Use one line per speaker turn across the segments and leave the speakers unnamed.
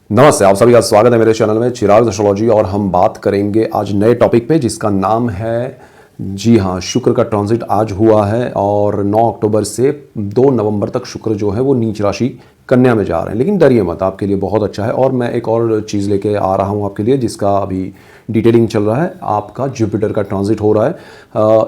नमस्ते, आप सभी का स्वागत है मेरे चैनल में चिराग एस्ट्रोलॉजी। और हम बात करेंगे आज नए टॉपिक पे जिसका नाम है, जी हाँ, शुक्र का ट्रांजिट आज हुआ है और 9 अक्टूबर से 2 नवंबर तक शुक्र जो है वो नीच राशि कन्या में जा रहे हैं। लेकिन डरिए मत, आपके लिए बहुत अच्छा है। और मैं एक और चीज़ लेके आ रहा हूँ आपके लिए जिसका अभी डिटेलिंग चल रहा है। आपका जुपिटर का ट्रांजिट हो रहा है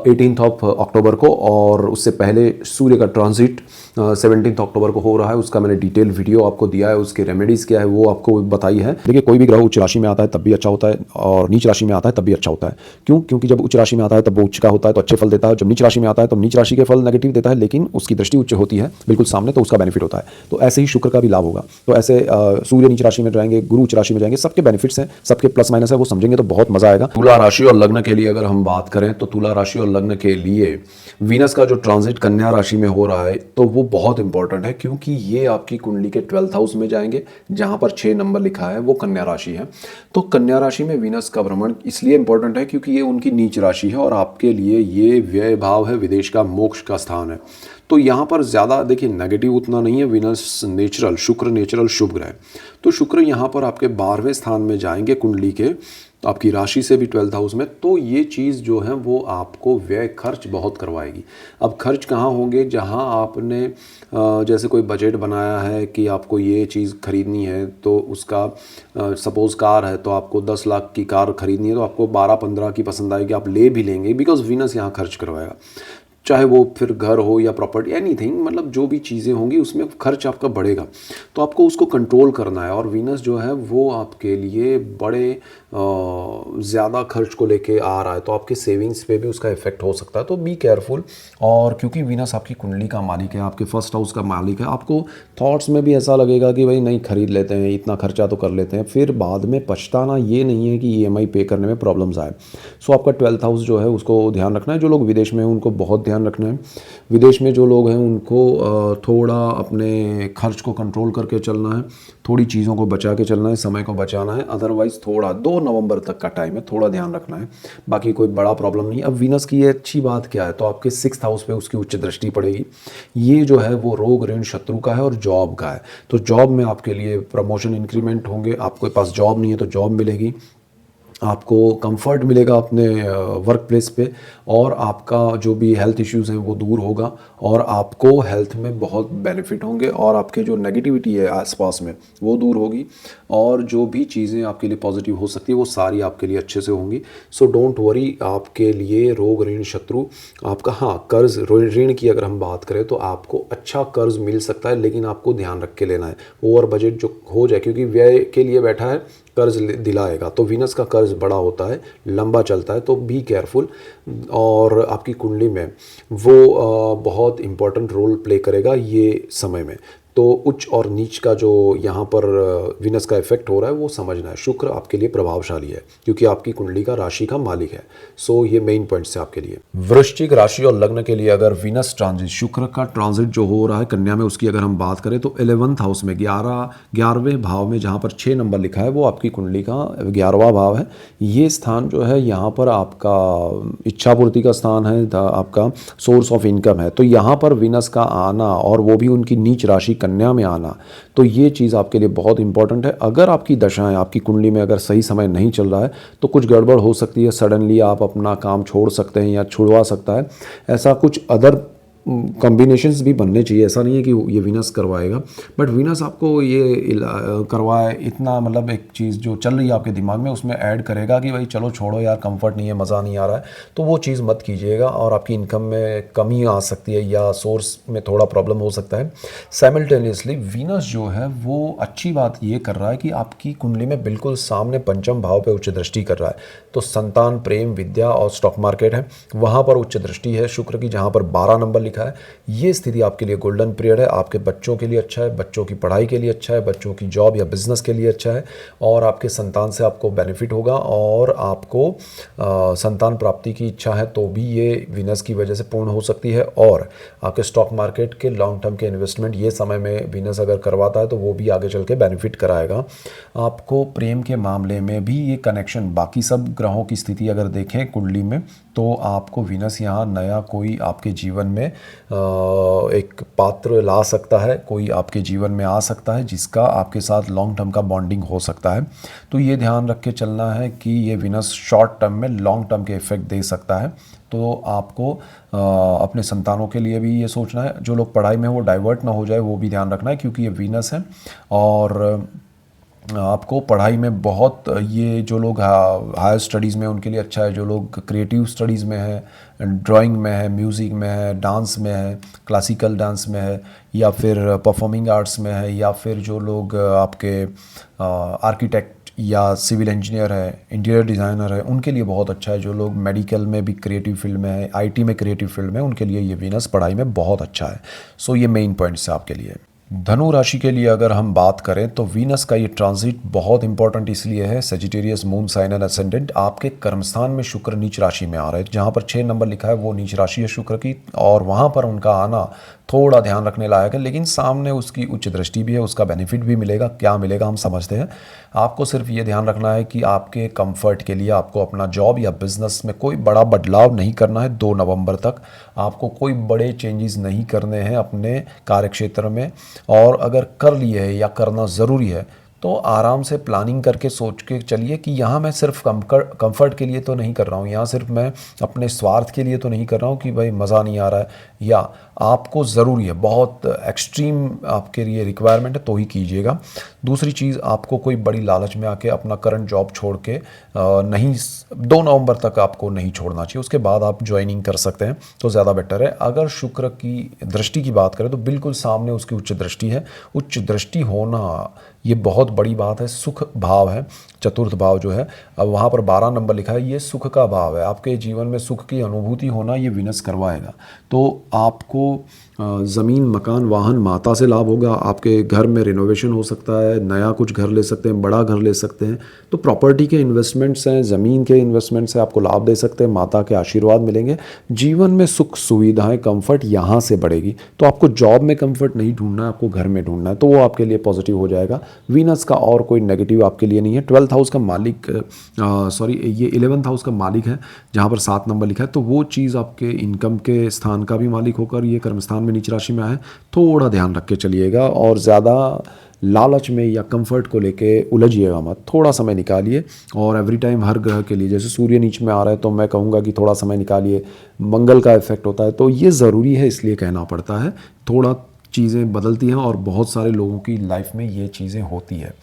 18 अक्टूबर को, और उससे पहले सूर्य का ट्रांजिट 17 अक्टूबर को हो रहा है। उसका मैंने डिटेल वीडियो आपको दिया है, उसके रेमेडीज़ क्या है वो आपको बताई है। देखिए, कोई भी ग्रह उच्च राशि में आता है तब भी अच्छा होता है और नीच राशि में आता है तब भी अच्छा होता है। क्यों? क्योंकि जब उच्च राशि में आता है तब वो उच्च का होता है तो अच्छे फल देता है, जब नीच राशि में आता है तो नीच राशि के फल नेगेटिव देता है, लेकिन उसकी दृष्टि उच्च होती है बिल्कुल सामने, तो उसका बेनिफिट होता है। तो ऐसे ही शुक्र का भी लाभ होगा। तो ऐसे सूर्य नीच राशि में जाएंगे, गुरु उच्च राशि में जाएंगे, सबके बेनिफिट्स हैं, सबके प्लस माइनस है, वो समझेंगे तो बहुत मजा आएगा। तुला राशि और लग्न के लिए अगर हम बात करें तो तुला राशि और लग्न के लिए वीनस का जो ट्रांजिट कन्या राशि में हो रहा है तो वो बहुत इंपॉर्टेंट है, क्योंकि ये आपकी कुंडली के 12th हाउस में जाएंगे जहां पर 6 नंबर लिखा है वो कन्या राशि है। तो कन्या राशि में वीनस का भ्रमण इसलिए इंपॉर्टेंट है क्योंकि ये उनकी नीच राशि है और आपके लिए ये व्यय भाव है, विदेश का मोक्ष का स्थान है। तो यहाँ पर ज़्यादा देखिए नेगेटिव उतना नहीं है। वीनस नेचुरल, शुक्र नेचुरल शुभ ग्रह, तो शुक्र यहाँ पर आपके 12वें स्थान में जाएंगे कुंडली के, तो आपकी राशि से भी 12th हाउस में। तो ये चीज़ जो है वो आपको व्यय खर्च बहुत करवाएगी। अब खर्च कहाँ होंगे? जहाँ आपने जैसे कोई बजट बनाया है कि आपको ये चीज़ खरीदनी है, तो उसका सपोज़ कार है तो आपको 10 लाख की कार खरीदनी है, तो आपको 12-15 की पसंद आएगी, आप ले भी लेंगे, बिकॉज वीनस यहाँ खर्च करवाएगा। चाहे वो फिर घर हो या प्रॉपर्टी, एनीथिंग, मतलब जो भी चीज़ें होंगी उसमें खर्च आपका बढ़ेगा, तो आपको उसको कंट्रोल करना है। और वीनस जो है वो आपके लिए बड़े ज़्यादा खर्च को लेके आ रहा है, तो आपके सेविंग्स पे भी उसका इफेक्ट हो सकता है, तो बी केयरफुल। और क्योंकि वीनस आपकी कुंडली का मालिक है, आपके फर्स्ट हाउस का मालिक है, आपको थॉट्स में भी ऐसा लगेगा कि भाई नहीं खरीद लेते हैं, इतना खर्चा तो कर लेते हैं, फिर बाद में पछताना ये नहीं है कि ईएमआई पे करने में प्रॉब्लम्स आए। सो आपका 12th हाउस जो है उसको ध्यान रखना है। जो लोग विदेश में हैं उनको बहुत ध्यान रखना है। विदेश में जो लोग हैं उनको थोड़ा अपने खर्च को कंट्रोल करके चलना है, थोड़ी चीज़ों को बचा के चलना है, समय को बचाना है। अदरवाइज़ थोड़ा 2 नवंबर तक का टाइम है, थोड़ा ध्यान रखना है, बाकी कोई बड़ा प्रॉब्लम नहीं। अब वीनस की ये अच्छी बात क्या है, तो आपके 6th हाउस पे उसकी उच्च दृष्टि पड़ेगी। ये जो है वो रोग ऋण शत्रु का है और जॉब का है। तो जॉब में आपके लिए प्रमोशन इंक्रीमेंट होंगे, आपके पास जॉब नहीं है तो जॉब मिलेगी, आपको कंफर्ट मिलेगा अपने वर्क प्लेस पे, और आपका जो भी हेल्थ इश्यूज़ हैं वो दूर होगा, और आपको हेल्थ में बहुत बेनिफिट होंगे, और आपके जो नेगेटिविटी है आसपास में वो दूर होगी, और जो भी चीज़ें आपके लिए पॉजिटिव हो सकती है वो सारी आपके लिए अच्छे से होंगी। सो डोंट वरी, आपके लिए रोग ऋण शत्रु आपका, हाँ, कर्ज ऋण की अगर हम बात करें तो आपको अच्छा कर्ज मिल सकता है, लेकिन आपको ध्यान रख के लेना है। ओवर बजट जो हो जाए, क्योंकि व्यय के लिए बैठा है, कर्ज दिलाएगा, तो वीनस का कर्ज बड़ा होता है, लंबा चलता है, तो बी केयरफुल। और आपकी कुंडली में वो बहुत इंपॉर्टेंट रोल प्ले करेगा ये समय में। तो उच्च और नीच का जो यहाँ पर वीनस का इफेक्ट हो रहा है वो समझना है। शुक्र आपके लिए प्रभावशाली है क्योंकि आपकी कुंडली का राशि का मालिक है। सो ये मेन पॉइंट्स है आपके लिए। वृश्चिक राशि और लग्न के लिए अगर वीनस ट्रांजिट, शुक्र का ट्रांजिट जो हो रहा है कन्या में, उसकी अगर हम बात करें तो 11th हाउस में 11वें भाव में जहाँ पर 6 नंबर लिखा है वो आपकी कुंडली का 11वां भाव है। ये स्थान जो है यहाँ पर आपका इच्छा पूर्ति का स्थान है, आपका सोर्स ऑफ इनकम है। तो यहाँ पर वीनस का आना और वो भी उनकी नीच राशि कन्या में आना, तो ये चीज़ आपके लिए बहुत इंपॉर्टेंट है। अगर आपकी दशाएं, आपकी कुंडली में अगर सही समय नहीं चल रहा है तो कुछ गड़बड़ हो सकती है, सडनली आप अपना काम छोड़ सकते हैं या छुड़वा सकता है। ऐसा कुछ अदर कॉम्बिनेशंस भी बनने चाहिए, ऐसा नहीं है कि ये वीनस करवाएगा, बट वीनस आपको ये करवाए इतना, मतलब एक चीज़ जो चल रही है आपके दिमाग में उसमें ऐड करेगा कि भाई चलो छोड़ो यार, कंफर्ट नहीं है, मज़ा नहीं आ रहा है, तो वो चीज़ मत कीजिएगा और आपकी इनकम में कमी आ सकती है या सोर्स में थोड़ा प्रॉब्लम हो सकता है। साइमल्टेनियसली वीनस जो है वो अच्छी बात ये कर रहा है कि आपकी कुंडली में बिल्कुल सामने पंचम भाव पे उच्च दृष्टि कर रहा है, तो संतान, प्रेम, विद्या और स्टॉक मार्केट है वहाँ पर उच्च दृष्टि है शुक्र की, जहाँ पर 12 नंबर लिखा है। ये स्थिति आपके लिए गोल्डन पीरियड है, आपके बच्चों के लिए अच्छा है, बच्चों की पढ़ाई के लिए अच्छा है, बच्चों की जॉब या बिजनेस के लिए अच्छा है, और आपके संतान से आपको बेनिफिट होगा, और आपको संतान प्राप्ति की इच्छा है तो भी ये वीनस की वजह से पूर्ण हो सकती है। और आपके स्टॉक मार्केट के लॉन्ग टर्म के इन्वेस्टमेंट ये समय में वीनस अगर करवाता है तो वो भी आगे चल के बेनिफिट कराएगा आपको। प्रेम के मामले में भी ये कनेक्शन, बाकी सब ग्रहों की स्थिति अगर देखें कुंडली में तो आपको वीनस यहाँ नया कोई आपके जीवन में एक पात्र ला सकता है, कोई आपके जीवन में आ सकता है जिसका आपके साथ लॉन्ग टर्म का बॉन्डिंग हो सकता है। तो ये ध्यान रख के चलना है कि ये वीनस शॉर्ट टर्म में लॉन्ग टर्म के इफ़ेक्ट दे सकता है। तो आपको अपने संतानों के लिए भी ये सोचना है, जो लोग पढ़ाई में वो डाइवर्ट ना हो जाए वो भी ध्यान रखना है, क्योंकि ये वीनस है। और आपको पढ़ाई में बहुत, ये जो लोग हायर स्टडीज़ में उनके लिए अच्छा है, जो लोग क्रिएटिव स्टडीज़ में है, ड्राइंग में है, म्यूज़िक में है, डांस में है, क्लासिकल डांस में है, या फिर परफॉर्मिंग आर्ट्स में है, या फिर जो लोग आपके आर्किटेक्ट या सिविल इंजीनियर है, इंटीरियर डिज़ाइनर है, उनके लिए बहुत अच्छा है। जो लोग मेडिकल में भी क्रिएटिव फील्ड में है, आईटी में क्रिएटिव फील्ड में, उनके लिए ये वीनस पढ़ाई में बहुत अच्छा है। सो ये मेन पॉइंट्स है आपके लिए। धनु राशि के लिए अगर हम बात करें तो वीनस का ये ट्रांजिट बहुत इंपॉर्टेंट इसलिए है, Sagittarius moon sign and ascendant आपके कर्मस्थान में शुक्र नीच राशि में आ रहे हैं, जहाँ पर 6 नंबर लिखा है वो नीच राशि है शुक्र की, और वहाँ पर उनका आना थोड़ा ध्यान रखने लायक है। लेकिन सामने उसकी उच्च दृष्टि भी है, उसका बेनिफिट भी मिलेगा। क्या मिलेगा हम समझते हैं। आपको सिर्फ ये ध्यान रखना है कि आपके कंफर्ट के लिए आपको अपना जॉब या बिजनेस में कोई बड़ा बदलाव नहीं करना है। 2 नवंबर तक आपको कोई बड़े चेंजेस नहीं करने हैं अपने कार्यक्षेत्र में, और अगर कर लिए है या करना ज़रूरी है तो आराम से प्लानिंग करके सोच के चलिए कि यहाँ मैं सिर्फ कंफर्ट के लिए तो नहीं कर रहा हूँ, यहाँ सिर्फ मैं अपने स्वार्थ के लिए तो नहीं कर रहा हूँ कि भाई मज़ा नहीं आ रहा है, या आपको ज़रूरी है, बहुत एक्सट्रीम आपके लिए रिक्वायरमेंट है तो ही कीजिएगा। दूसरी चीज़, आपको कोई बड़ी लालच में आके अपना करंट जॉब छोड़ के नहीं, 2 नवंबर तक आपको नहीं छोड़ना चाहिए, उसके बाद आप ज्वाइनिंग कर सकते हैं तो ज़्यादा बेटर है। अगर शुक्र की दृष्टि की बात करें तो बिल्कुल सामने उसकी उच्च दृष्टि है। उच्च दृष्टि होना ये बहुत बड़ी बात है। सुख भाव है, चतुर्थ भाव जो है, अब वहाँ पर 12 नंबर लिखा है, ये सुख का भाव है। आपके जीवन में सुख की अनुभूति होना ये विनस करवाएगा। तो आपको ज़मीन, मकान, वाहन, माता से लाभ होगा। आपके घर में रिनोवेशन हो सकता है, नया कुछ घर ले सकते हैं, बड़ा घर ले सकते हैं। तो प्रॉपर्टी के इन्वेस्टमेंट्स हैं, ज़मीन के इन्वेस्टमेंट से आपको लाभ दे सकते हैं, माता के आशीर्वाद मिलेंगे। जीवन में सुख सुविधाएं, कंफर्ट यहाँ से बढ़ेगी। तो आपको जॉब में कंफर्ट नहीं ढूंढना है, आपको घर में ढूंढना है, तो वो आपके लिए पॉजिटिव हो जाएगा। वीनस का और कोई नेगेटिव आपके लिए नहीं है। 12th हाउस का मालिक, ये 11th हाउस का मालिक है, जहाँ पर 7 नंबर लिखा है। तो वो चीज़ आपके इनकम के स्थान का भी मालिक होकर ये कर्मस्थान में नीच राशि में आए। थोड़ा ध्यान रख के चलिएगा और ज़्यादा लालच में या कंफर्ट को लेके उलझिएगा मत। थोड़ा समय निकालिए, और एवरी टाइम हर ग्रह के लिए, जैसे सूर्य नीच में आ रहा है तो मैं कहूँगा कि थोड़ा समय निकालिए। मंगल का इफेक्ट होता है तो ये ज़रूरी है, इसलिए कहना पड़ता है। थोड़ा चीज़ें बदलती हैं और बहुत सारे लोगों की लाइफ में ये चीज़ें होती है।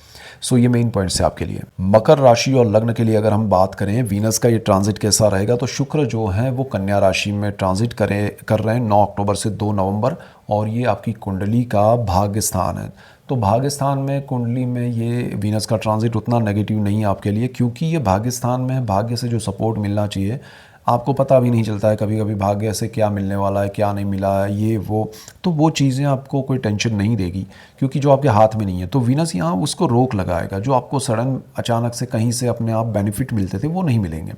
सो ये मेन पॉइंट्स है आपके लिए। मकर राशि और लग्न के लिए अगर हम बात करें, वीनस का ये ट्रांजिट कैसा रहेगा, तो शुक्र जो है वो कन्या राशि में ट्रांजिट कर रहे हैं 9 अक्टूबर से 2 नवंबर, और ये आपकी कुंडली का भाग्य स्थान है। तो भाग्य स्थान में, कुंडली में ये वीनस का ट्रांजिट उतना नेगेटिव नहीं है आपके लिए, क्योंकि ये भाग्य स्थान में है। भाग्य से जो सपोर्ट मिलना चाहिए आपको पता भी नहीं चलता है कभी कभी भाग्य से क्या मिलने वाला है, क्या नहीं मिला है, ये वो। तो वो चीज़ें आपको कोई टेंशन नहीं देगी, क्योंकि जो आपके हाथ में नहीं है। तो वीनस यहाँ उसको रोक लगाएगा। जो आपको सडन अचानक से कहीं से अपने आप बेनिफिट मिलते थे वो नहीं मिलेंगे।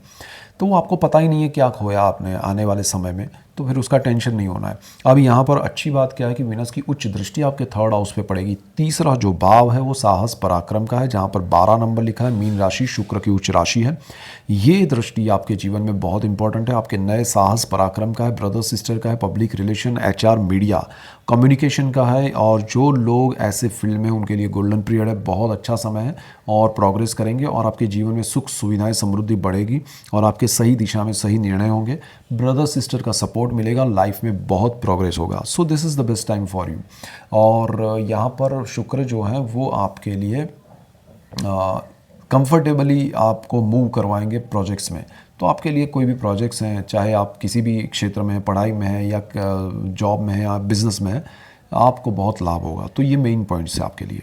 तो वो आपको पता ही नहीं है क्या खोया आपने आने वाले समय में, तो फिर उसका टेंशन नहीं होना है। अब यहाँ पर अच्छी बात क्या है कि वीनस की उच्च दृष्टि आपके 3rd हाउस पे पड़ेगी। तीसरा जो भाव है वो साहस पराक्रम का है, जहाँ पर 12 नंबर लिखा है। मीन राशि शुक्र की उच्च राशि है। ये दृष्टि आपके जीवन में बहुत इंपॉर्टेंट है। आपके नए साहस पराक्रम का है, ब्रदर सिस्टर का है, public relation, HR, media, communication का है। और जो लोग ऐसे फील्ड में, उनके लिए गोल्डन पीरियड है, बहुत अच्छा समय है और प्रोग्रेस करेंगे, और आपके जीवन में सुख सुविधाएं, समृद्धि बढ़ेगी, और आपके सही दिशा में सही निर्णय होंगे। ब्रदर सिस्टर का सपोर्ट मिलेगा, लाइफ में बहुत प्रोग्रेस होगा। So this is the best time for you. और यहाँ पर शुक्र जो है वो आपके लिए कंफर्टेबली आपको मूव करवाएंगे प्रोजेक्ट्स में। तो आपके लिए कोई भी प्रोजेक्ट्स हैं, चाहे आप किसी भी क्षेत्र में हैं, पढ़ाई में है या जॉब में है या बिजनेस में है, आपको बहुत लाभ होगा। तो ये मेन पॉइंट्स है आपके लिए।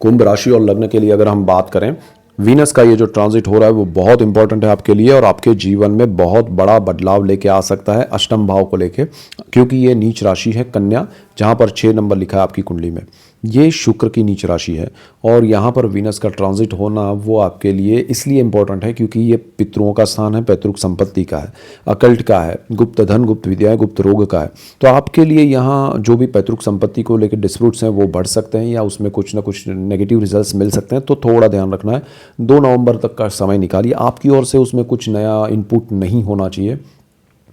कुंभ राशि और लग्न के लिए अगर हम बात करें, वीनस का ये जो ट्रांजिट हो रहा है वो बहुत इंपॉर्टेंट है आपके लिए, और आपके जीवन में बहुत बड़ा बदलाव लेके आ सकता है अष्टम भाव को लेके, क्योंकि ये नीच राशि है कन्या, जहाँ पर 6 नंबर लिखा है आपकी कुंडली में। ये शुक्र की नीच राशि है, और यहाँ पर वीनस का ट्रांजिट होना वो आपके लिए इसलिए इम्पोर्टेंट है क्योंकि ये पितरों का स्थान है, पैतृक संपत्ति का है, अकल्ट का है, गुप्त धन, गुप्त विद्या, गुप्त रोग का है। तो आपके लिए यहाँ जो भी पैतृक संपत्ति को लेकर डिस्प्यूट्स हैं वो बढ़ सकते हैं, या उसमें कुछ ना कुछ नेगेटिव रिजल्ट्स मिल सकते हैं। तो थोड़ा ध्यान रखना है। 2 नवंबर तक का समय निकालिए। आपकी ओर से उसमें कुछ नया इनपुट नहीं होना चाहिए।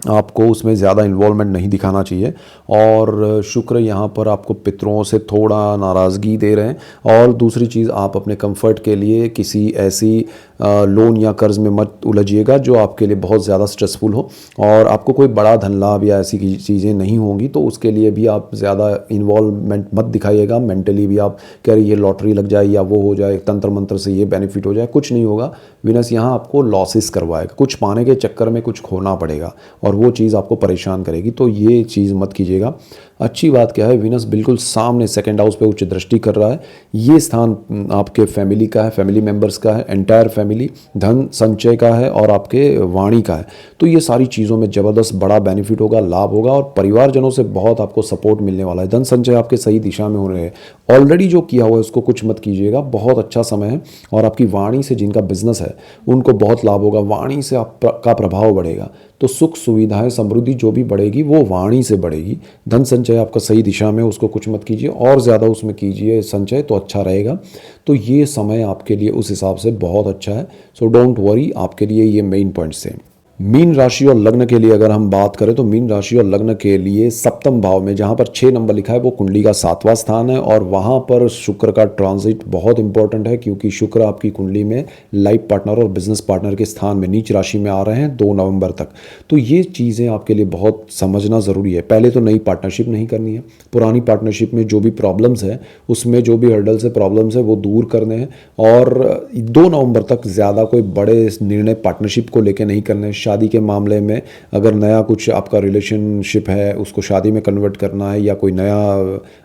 आपको उसमें ज़्यादा इन्वॉल्वमेंट नहीं दिखाना चाहिए। और शुक्र यहाँ पर आपको पितरों से थोड़ा नाराज़गी दे रहे हैं। और दूसरी चीज़, आप अपने कंफर्ट के लिए किसी ऐसी लोन या कर्ज़ में मत उलझिएगा जो आपके लिए बहुत ज़्यादा स्ट्रेसफुल हो, और आपको कोई बड़ा धन लाभ या ऐसी चीज़ें नहीं होंगी, तो उसके लिए भी आप ज़्यादा इन्वॉल्वमेंट मत दिखाइएगा। मेंटली भी आप कह रहे ये लॉटरी लग जाए या वो हो जाए, तंत्र मंत्र से ये बेनिफिट हो जाए, कुछ नहीं होगा। विनस यहाँ आपको लॉसेस करवाएगा, कुछ पाने के चक्कर में कुछ खोना पड़ेगा और वो चीज़ आपको परेशान करेगी, तो ये चीज़ मत कीजिएगा। अच्छी बात क्या है, विनस बिल्कुल सामने सेकंड हाउस पे उच्च दृष्टि कर रहा है। ये स्थान आपके फैमिली का है, फैमिली मेंबर्स का है, एंटायर फैमिली, धन संचय का है और आपके वाणी का है। तो ये सारी चीज़ों में ज़बरदस्त बड़ा बेनिफिट होगा, लाभ होगा, और परिवारजनों से बहुत आपको सपोर्ट मिलने वाला है। धन संचय आपके सही दिशा में हो रहे हैं। ऑलरेडी जो किया हुआ है उसको कुछ मत कीजिएगा, बहुत अच्छा समय है। और आपकी वाणी से जिनका बिजनेस है उनको बहुत लाभ होगा, वाणी से आपका प्रभाव बढ़ेगा। तो सुख सुविधाएं समृद्धि जो भी बढ़ेगी वो वाणी से बढ़ेगी। धन संचय आपका सही दिशा में, उसको कुछ मत कीजिए, और ज़्यादा उसमें कीजिए संचय तो अच्छा रहेगा। तो ये समय आपके लिए उस हिसाब से बहुत अच्छा है। सो डोंट वरी, आपके लिए ये मेन पॉइंट्स हैं। मीन राशि और लग्न के लिए अगर हम बात करें तो मीन राशि और लग्न के लिए सप्तम भाव में जहां पर 6 नंबर लिखा है वो कुंडली का 7वां स्थान है, और वहां पर शुक्र का ट्रांजिट बहुत इंपॉर्टेंट है, क्योंकि शुक्र आपकी कुंडली में लाइफ पार्टनर और बिजनेस पार्टनर के स्थान में नीच राशि में आ रहे हैं 2 नवंबर तक। तो ये चीज़ें आपके लिए बहुत समझना ज़रूरी है। पहले तो नई पार्टनरशिप नहीं करनी है, पुरानी पार्टनरशिप में जो भी प्रॉब्लम्स है, उसमें जो भी हर्डल्स है, प्रॉब्लम्स है, वो दूर करने हैं। और 2 नवंबर तक ज़्यादा कोई बड़े निर्णय पार्टनरशिप को लेकर नहीं करने। शादी के मामले में अगर नया कुछ आपका रिलेशनशिप है उसको शादी में कन्वर्ट करना है, या कोई नया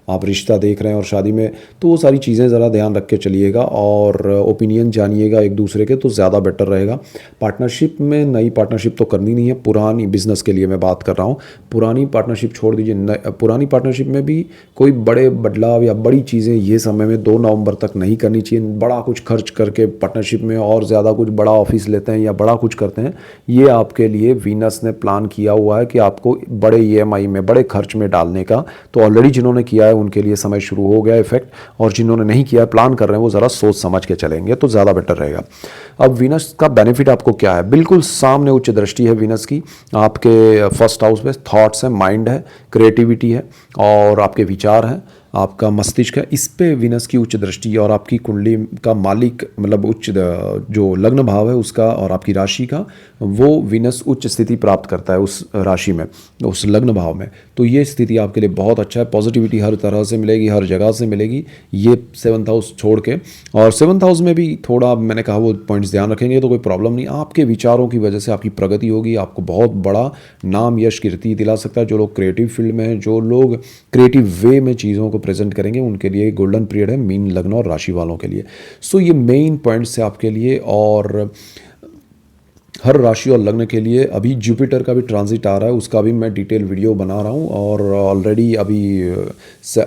आप रिश्ता देख रहे हैं और शादी में, तो वो सारी चीज़ें ज़रा ध्यान रख के चलिएगा और ओपिनियन जानिएगा एक दूसरे के, तो ज़्यादा बेटर रहेगा। पार्टनरशिप में नई पार्टनरशिप तो करनी नहीं है, पुरानी बिजनेस के लिए मैं बात कर रहा हूँ। पुरानी पार्टनरशिप छोड़ दीजिए। पुरानी पार्टनरशिप में भी कोई बड़े बदलाव या बड़ी चीज़ें ये समय में 2 नवंबर तक नहीं करनी चाहिए। बड़ा कुछ खर्च करके पार्टनरशिप में और ज़्यादा कुछ बड़ा ऑफिस लेते हैं या बड़ा कुछ करते हैं, ये आपके लिए वीनस ने प्लान किया हुआ है कि आपको बड़े ईएमआई में, बड़े खर्च में डालने का। तो ऑलरेडी जिन्होंने किया है उनके लिए समय शुरू हो गया इफेक्ट, और जिन्होंने नहीं किया है, प्लान कर रहे हैं, वो ज़रा सोच समझ के चलेंगे तो ज़्यादा बेटर रहेगा। अब वीनस का बेनिफिट आपको क्या है? बिल्कुल सामने उच्च दृष्टि है वीनस की आपके फर्स्ट हाउस में। थॉट्स है, माइंड है, क्रिएटिविटी है और आपके विचार हैं, आपका मस्तिष्क है, इस पे वीनस की उच्च दृष्टि। और आपकी कुंडली का मालिक मतलब उच्च जो लग्न भाव है उसका और आपकी राशि का, वो वीनस उच्च स्थिति प्राप्त करता है उस राशि में, उस लग्न भाव में। तो ये स्थिति आपके लिए बहुत अच्छा है। पॉजिटिविटी हर तरह से मिलेगी, हर जगह से मिलेगी, ये 7th हाउस छोड़ के। और 7th हाउस में भी थोड़ा मैंने कहा वो पॉइंट्स ध्यान रखेंगे तो कोई प्रॉब्लम नहीं। आपके विचारों की वजह से आपकी प्रगति होगी, आपको बहुत बड़ा नाम यश कीर्ति दिला सकता है। जो लोग क्रिएटिव फील्ड में हैं, जो लोग क्रिएटिव वे में चीज़ों को प्रेजेंट करेंगे, उनके लिए गोल्डन पीरियड है, मीन लग्न और राशि वालों के लिए। सो ये मेन पॉइंट्स है आपके लिए। और हर राशि और लग्न के लिए अभी जुपिटर का भी ट्रांजिट आ रहा है, उसका भी मैं डिटेल वीडियो बना रहा हूँ, और ऑलरेडी अभी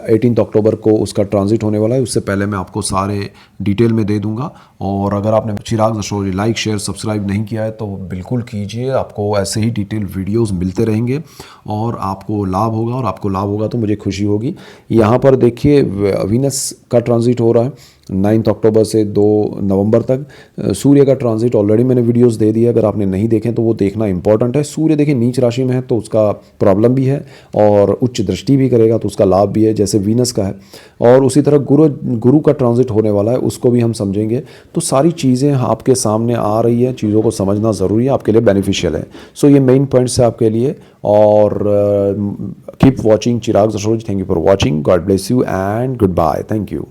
18 अक्टूबर को उसका ट्रांजिट होने वाला है। उससे पहले मैं आपको सारे डिटेल में दे दूंगा। और अगर आपने चिराग एस्ट्रोलॉजी लाइक शेयर सब्सक्राइब नहीं किया है तो बिल्कुल कीजिए, आपको ऐसे ही डिटेल वीडियोज़ मिलते रहेंगे और आपको लाभ होगा, और आपको लाभ होगा तो मुझे खुशी होगी। यहाँ पर देखिए वीनस का ट्रांजिट हो रहा है 9 अक्टूबर से 2 नवंबर तक। सूर्य का ट्रांजिट ऑलरेडी मैंने वीडियोस दे दिए, अगर आपने नहीं देखे तो वो देखना इंपॉर्टेंट है। सूर्य देखिए नीच राशि में है तो उसका प्रॉब्लम भी है, और उच्च दृष्टि भी करेगा तो उसका लाभ भी है, जैसे वीनस का है। और उसी तरह गुरु का ट्रांजिट होने वाला है, उसको भी हम समझेंगे। तो सारी चीज़ें आपके सामने आ रही है, चीज़ों को समझना ज़रूरी है, आपके लिए बेनिफिशियल है। सो ये मेन पॉइंट्स है आपके लिए। और keep watching Chirag astrology. Thank you for watching, God bless you and goodbye. Thank you.